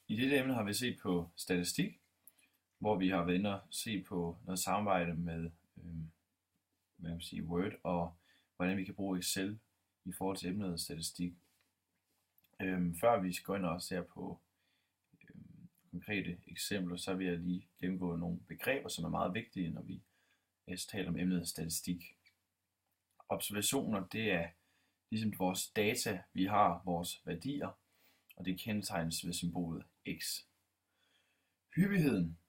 I dette emne har vi set på statistik, hvor vi har været inde og se på noget samarbejde med Word og hvordan vi kan bruge Excel i forhold til emnet statistik. Før vi går ind og ser på konkrete eksempler, så vil jeg lige gennemgå nogle begreber, som er meget vigtige, når vi taler om emnet statistik. Observationer, det er ligesom vores data, vi har vores værdier, og det kendetegnes ved symbolet x. Hyppigheden,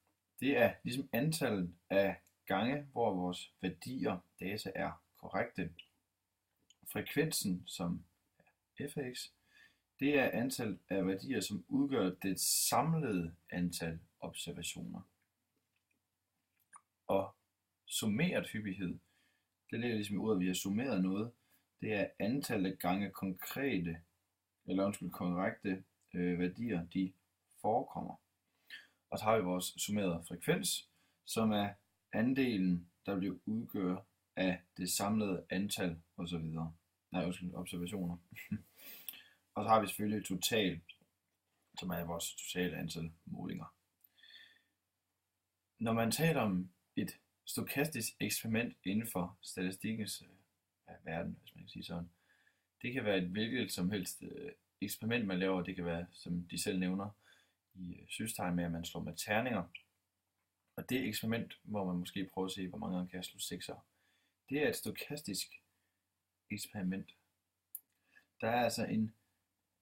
det er ligesom antallet af gange, hvor vores værdier, data er korrekte. Frekvensen, som er f af x, det er antallet af værdier, som udgør det samlede antal observationer. Og summeret hyppighed, det ligger ligesom i ordet, at vi har summeret noget, det er antallet af gange korrekte værdier, de forekommer. Og så har vi vores summerede frekvens, som er andelen, der bliver udgjort af det samlede antal observationer. Og så har vi selvfølgelig total, som er vores totale antal målinger. Når man taler om et stokastisk eksperiment inden for statistikkens verden, hvis man kan sige sådan, det kan være et hvilket som helst eksperiment, man laver. Det kan være, som de selv nævner i systegn med, at man slår med terninger. Og det eksperiment, hvor man måske prøver at se, hvor mange gange kan jeg slå sekser. Det er et stokastisk eksperiment. Der er altså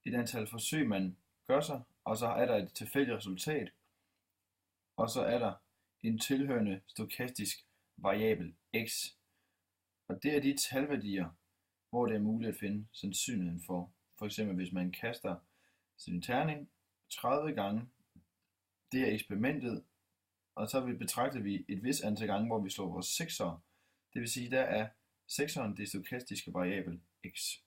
et antal forsøg, man gør sig, og så er der et tilfældigt resultat, og så er der en tilhørende stokastisk variabel x. Og det er de talværdier, hvor det er muligt at finde sandsynligheden for eksempel hvis man kaster sin terning 30 gange, det er eksperimentet, og så betragter vi et vis antal gange, hvor vi slår vores sekser. Det vil sige, der er sekseren det stokastiske variabel x.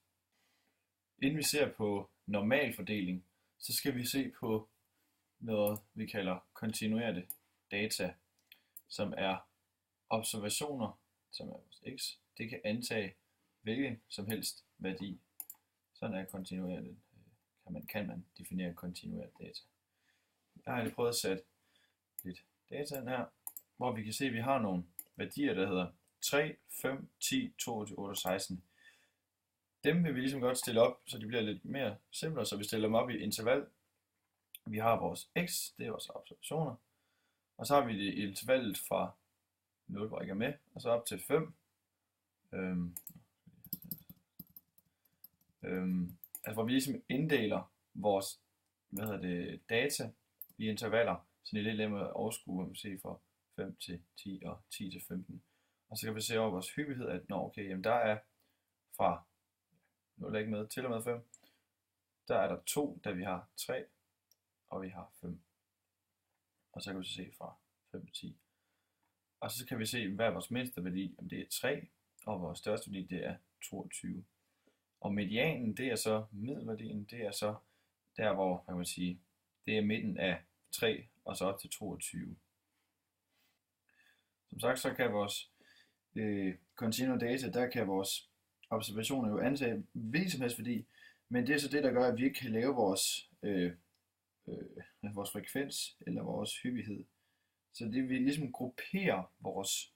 Inden vi ser på normalfordeling, så skal vi se på noget, vi kalder kontinuerte data, som er observationer, som er vores x. Det kan antage hvilken som helst værdi. Sådan er kontinuerte. Kan man definere kontinuerte data. Jeg har lige prøvet at sætte lidt data ind her, hvor vi kan se, at vi har nogle værdier, der hedder 3, 5, 10, 22, 8 og 16. Dem vil vi ligesom godt stille op, så de bliver lidt mere simple, så vi stiller dem op i interval. Vi har vores x, det er vores observationer, og så har vi det i intervallet fra 0, hvor jeg ikke er med, og så op til 5. Altså hvor vi ligesom inddeler vores data i intervaller, så det er lidt nemmere at overskue, hvor vi ser fra 5 til 10 og 10 til 15. Og så kan vi se over vores hyppighed, at jamen der er fra 0 er ikke med til og med 5, der er der 2, da vi har 3, og vi har 5. Og så kan vi så se fra 5 til 10. Og så kan vi se, hvad er vores mindste værdi, det er 3, og vores største værdi, det er 22. Og medianen, det er så middelværdien, det er så der, hvor man kan sige, det er midten af 3 og så op til 22. Som sagt, så kan vores continuous data, der kan vores observationer jo antage hvilken som helst værdi, men det er så det, der gør, at vi ikke kan lave vores frekvens eller vores hyppighed. Så det vil ligesom gruppere vores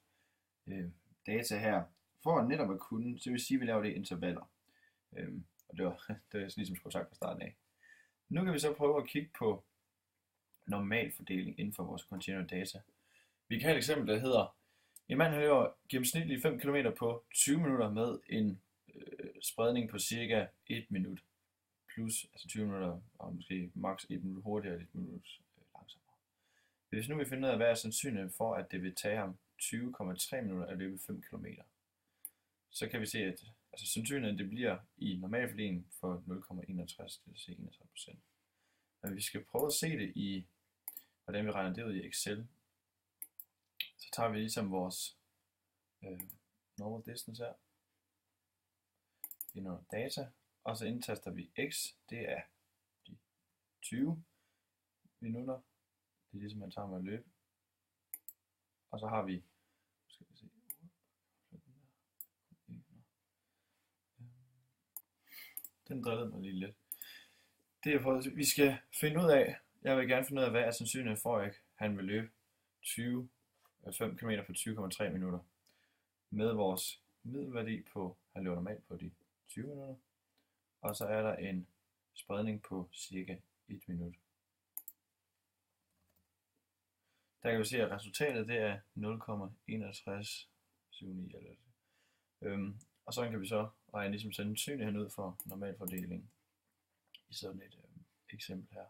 data her, for at netop at kunne, så vil sige, at vi laver det i intervaller. Og det var ligesom skulle sagt fra starten af. Nu kan vi så prøve at kigge på normalfordeling inden for vores continuous data. Vi kan have et eksempel, der hedder, en mand løber gennemsnitligt 5 km på 20 minutter med en spredning på cirka 1 minut. Plus altså 20 minutter og måske maks 1 minut hurtigere og 1 minut langsommere. Hvis nu vi finder ud af, hvad er sandsynligheden for, at det vil tage ham 20,3 minutter at løbe 5 km, så kan vi se, at sandsynligheden det bliver i normalfordeling for 0,61, det vil sige 31%. Men vi skal prøve at se det i, hvordan vi regner det ud i Excel. Så tager vi ligesom vores normal distance her, ind under data, og så indtaster vi x, det er de 20 minutter, det er ligesom man tager med at løbe, og så har vi, skal vi se, den drillede mig lige lidt. Det er for, at vi skal finde ud af, Jeg vil gerne finde ud af, hvad er sandsynligheden for, at han vil løbe 5 km på 20,3 minutter. Med vores middelværdi på, han løber normalt på de 20 minutter. Og så er der en spredning på cirka 1 minut. Der kan vi se, at resultatet det er 0,6179 eller det. Og så kan vi så regne ligesom sandsynligheden ud for normalfordelingen i sådan et eksempel her.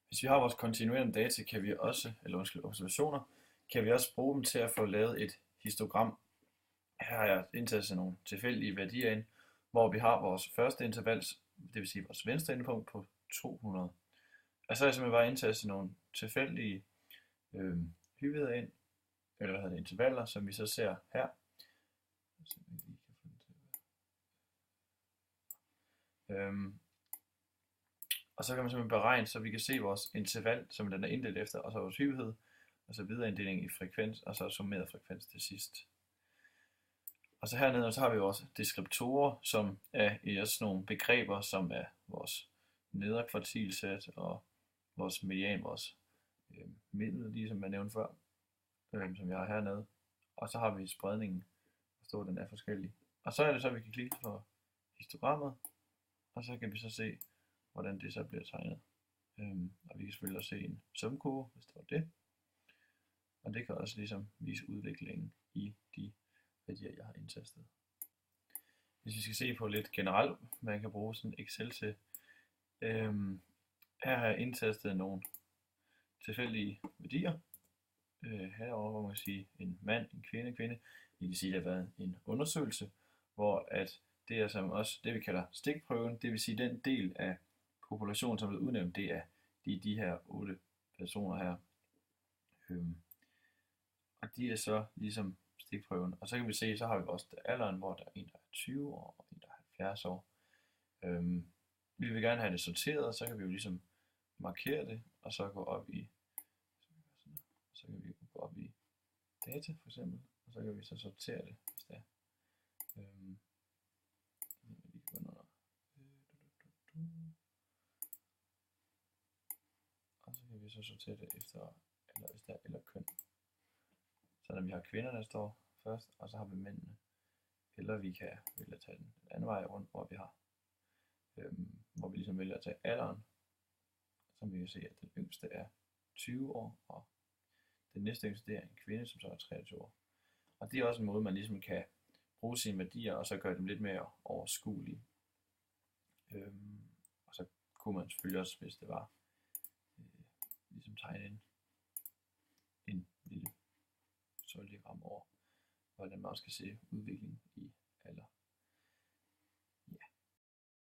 Hvis vi har vores kontinuerende data, kan vi også, observationer, kan vi også bruge dem til at få lavet et histogram. Her har jeg indtastet nogle tilfældige værdier ind, hvor vi har vores første interval, det vil sige vores venstre endepunkt på 200. Og så har jeg simpelthen bare indtastet nogle tilfældige hyppigheder ind, eller intervaller, som vi så ser her. Og så kan man simpelthen beregne, så vi kan se vores interval, som den er inddelt efter, og så vores hyppighed, og så videre inddeling i frekvens, og så summeret frekvens til sidst. Og så hernede, så har vi vores deskriptorer, som er i også nogle begreber, som er vores nedre kvartilsæt og vores median, vores middel, ligesom jeg nævnte før, som jeg har hernede. Og så har vi spredningen, forstå den er forskellig. Og så er det så, at vi kan klikke på histogrammet, og så kan vi så se, hvordan det så bliver tegnet. Og vi kan selvfølgelig også se en sumkurve, hvis det var det. Og det kan også ligesom vise udviklingen i de værdier, jeg har indtastet. Hvis vi skal se på lidt generelt, man kan bruge sådan Excel til. Her har jeg indtastet nogle tilfældige værdier. Herover hvor man kan sige en mand, en kvinde. I kan sige, at der har været en undersøgelse, hvor at det er som også det, vi kalder stikprøven. Det vil sige, den del af populationen, som er blevet udnævnt, det er de her 8 personer her. Og de er så ligesom stikprøven. Og så kan vi se, så har vi også alderen, hvor der er en, der er 20 år, og en, der er 70 år. Vi vil gerne have det sorteret, så kan vi jo ligesom markere det, og så gå op i, så kan vi gå op i data for eksempel, og så kan vi så sortere det, hvis det er. Og så kan vi så sortere det efter, eller hvis der er eller køn. Så når vi har kvinderne, der står først, og så har vi mændene. Eller vi kan vælge at tage den anden vej rundt, hvor vi har, hvor vi ligesom vælger at tage alderen. Så vi kan se, at den yngste er 20 år, og den næste yngste det er en kvinde, som så er 23 år. Og det er også en måde, man ligesom kan bruge sine værdier, og så gøre dem lidt mere overskuelige. Og så kunne man selvfølgelig også, hvis det var, ligesom tegne en lille diagram over, hvordan man også kan se udviklingen i